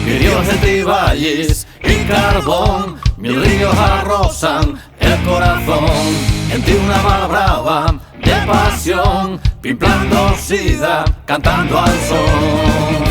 Ríos de valles y carbón, mil ríos arrosan el corazón. En ti una mar brava de pasión, pimplando sida, cantando al sol.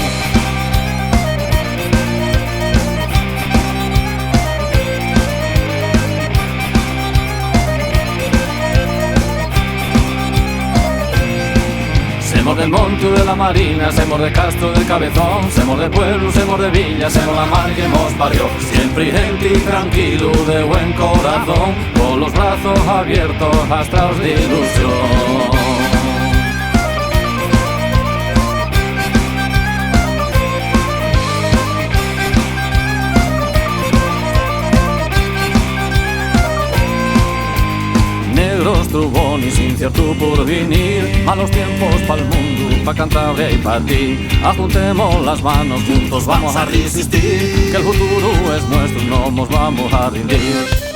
Semos del monte de la marina, semos de Castro del Cabezón, semos de pueblo, semos de villa, semos la mar que nos parió. Siempre gente y tranquilo, de buen corazón, con los brazos abiertos, astraos de ilusión. Negros trubones, incierto por venir, malos tiempos pa'l mundo, pa' Cantabria y pa' ti. Ajuntemos las manos, juntos vamos a resistir, que el futuro es nuestro, no nos vamos a rendir.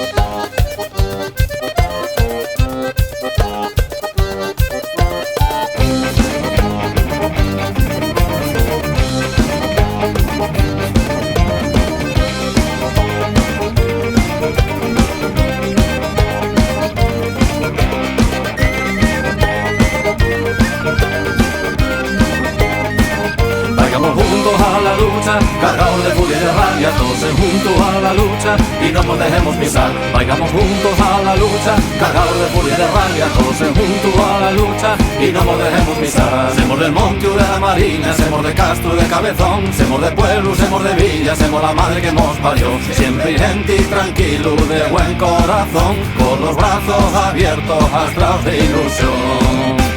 Vayamos juntos a la lucha, cargados de furia y de rabia, todos juntos a la lucha y no nos dejemos pisar. Vayamos juntos a la lucha, cargados de furia y de rabia, todos juntos a la lucha y no nos dejemos pisar. Semos del monte de la marina, semos de Castro de Cabezón, semos de pueblo, semos de villa, semos la madre que nos parió. Siempre gente y tranquilo, de buen corazón, con los brazos abiertos, astraos de ilusión.